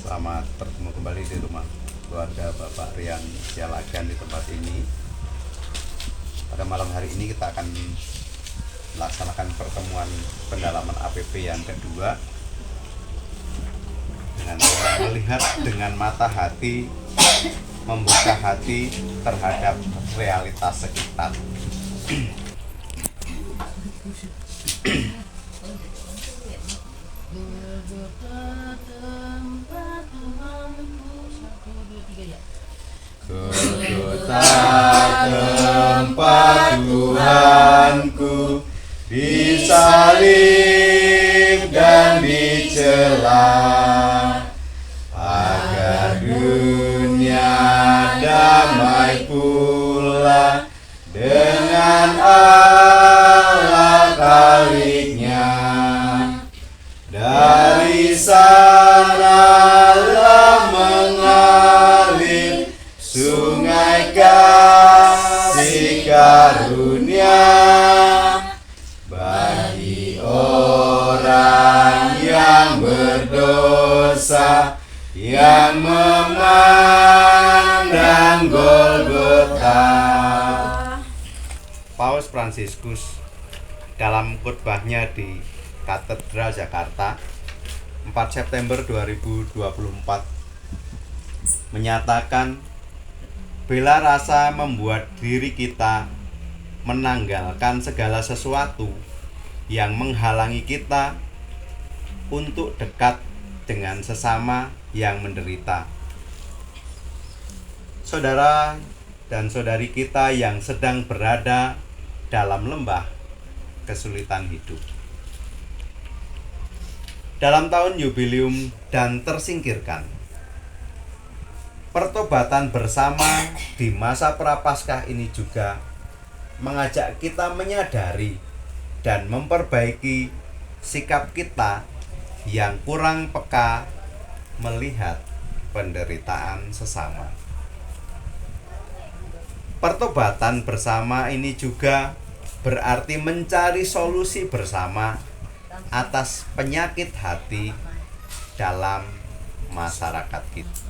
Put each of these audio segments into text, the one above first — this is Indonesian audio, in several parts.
Selamat bertemu kembali di rumah keluarga Bapak Rian Sialagan di tempat ini. Pada malam hari ini kita akan melaksanakan pertemuan pendalaman APP yang kedua dengan melihat dengan mata hati, membuka hati terhadap realitas sekitar. Kota tempat Tuhanku disalib dan dicela, agar dunia damai pula dengan Allah Khaliknya. Dari sanalah mengalir sungai kasih karunia bagi orang yang berdosa, yang memandang Golgota. Paus Fransiskus dalam khotbahnya di Katedral Jakarta 4 September 2024 menyatakan, bela rasa membuat diri kita menanggalkan segala sesuatu yang menghalangi kita untuk dekat dengan sesama yang menderita. Saudara dan saudari kita yang sedang berada dalam lembah kesulitan hidup. Dalam tahun jubileum dan tersingkirkan, pertobatan bersama di masa Prapaskah ini juga mengajak kita menyadari dan memperbaiki sikap kita yang kurang peka melihat penderitaan sesama. Pertobatan bersama ini juga berarti mencari solusi bersama atas penyakit hati dalam masyarakat kita.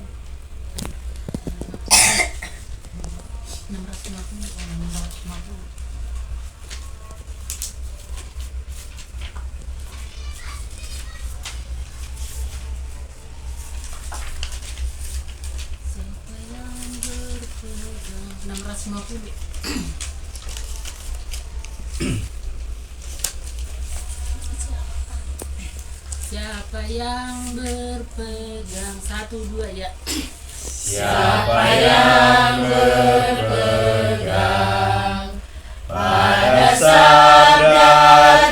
Siapa yang berpegang, 1, 2 ya. Siapa yang berpegang pada sabda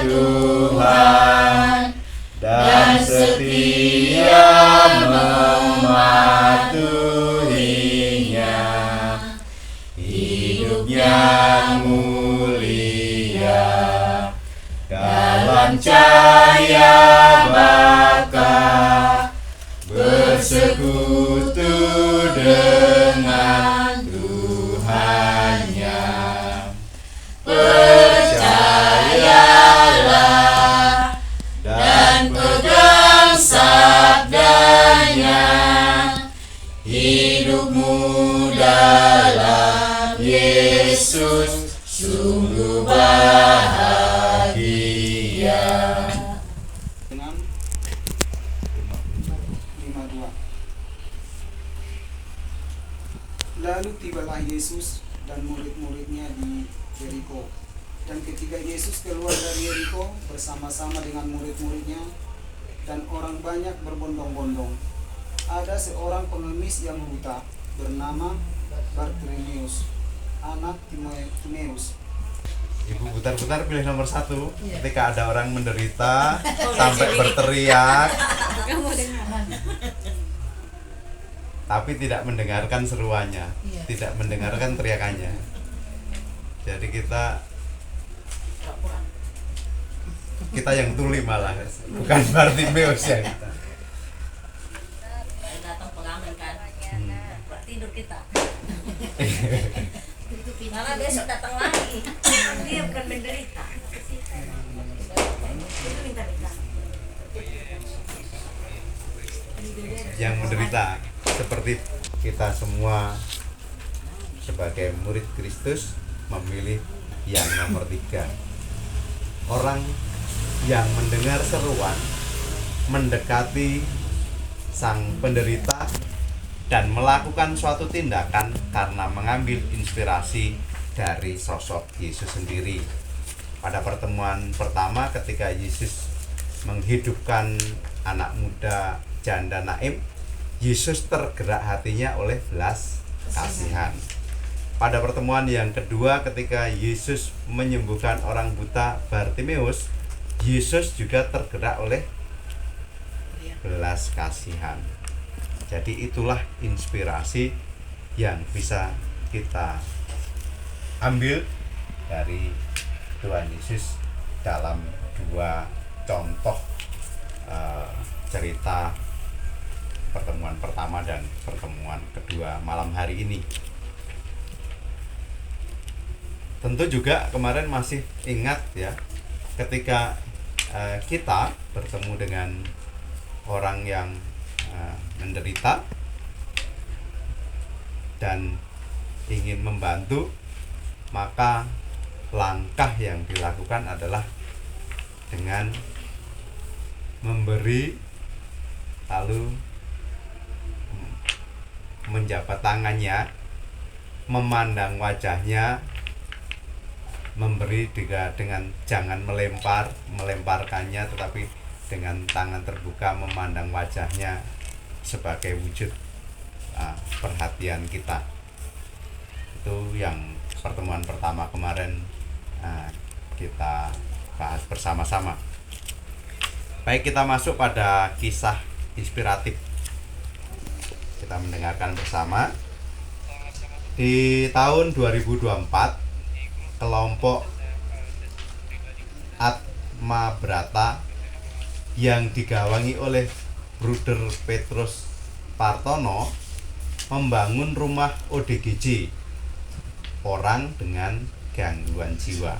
Tuhan dan setia mematuhinya, hidupnya mulia dalam cahaya bakar, bersekutu dengan Tuhannya. Percayalah dan pegang sabdanya, hidupmu dalam Yesus sungguh bahagia. Dengan 52. Lalu tibalah Yesus dan murid-muridnya di Yeriko. Dan ketika Yesus keluar dari Yeriko bersama-sama dengan murid-muridnya dan orang banyak berbondong-bondong, ada seorang pengemis yang buta bernama Bartimeus, anak Timeus. Ibu putar-putar pilih nomor 1. Ketika ada orang menderita sampai berteriak tapi tidak mendengarkan seruannya, tidak mendengarkan teriakannya. Jadi kita yang tuli malah, bukan Bartimeus ya. Datang pengamen kan, tidur kita. Malah besok datang lagi. Dia bukan menderita. Itu minta. yang menderita, seperti kita semua sebagai murid Kristus memilih yang nomor 3. Orang yang mendengar seruan mendekati sang penderita dan melakukan suatu tindakan karena mengambil inspirasi dari sosok Yesus sendiri. Pada pertemuan pertama ketika Yesus menghidupkan anak muda janda Naim, Yesus tergerak hatinya oleh belas kasihan. Pada pertemuan yang kedua ketika Yesus menyembuhkan orang buta Bartimeus, Yesus juga tergerak oleh belas kasihan. Jadi itulah inspirasi yang bisa kita ambil dari Tuhan Yesus dalam 2 contoh cerita pertemuan pertama dan pertemuan kedua malam hari ini. Tentu juga kemarin masih ingat ya, ketika kita bertemu dengan orang yang menderita dan ingin membantu, maka langkah yang dilakukan adalah dengan memberi, lalu menjabat tangannya, memandang wajahnya, memberi juga dengan jangan melemparkannya, tetapi dengan tangan terbuka memandang wajahnya sebagai wujud perhatian kita. Itu yang pertemuan pertama kemarin kita bahas bersama-sama. Baik, kita masuk pada kisah inspiratif. Kita mendengarkan bersama. Di tahun 2024, kelompok Atma Brata yang digawangi oleh Bruder Petrus Partono membangun rumah ODGJ, orang dengan gangguan jiwa.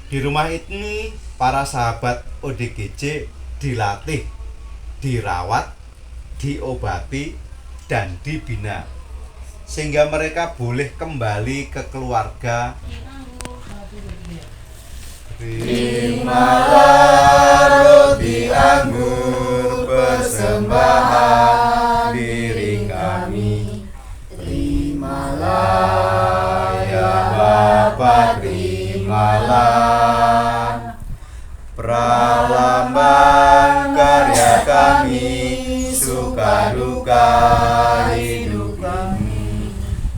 Di rumah ini para sahabat ODGJ dilatih, dirawat, diobati, dan dibina sehingga mereka boleh kembali ke keluarga. Terimalah roti anggur persembahan diri kami, terimalah ya Bapa, terimalah pralambang karya kami, suka duka hidup kami,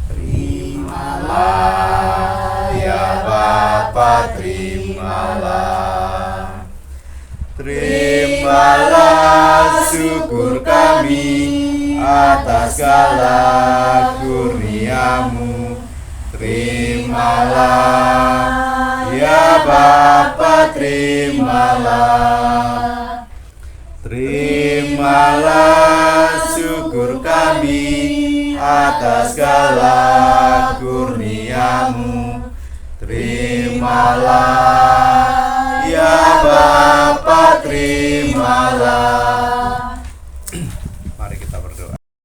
terimalah ya Bapa, terimalah. Terimalah syukur kami atas segala kurniamu, terimalah ya Bapa, terimalah. Terimalah syukur kami atas segala kurniamu, terimalah ya Bapa, terimalah.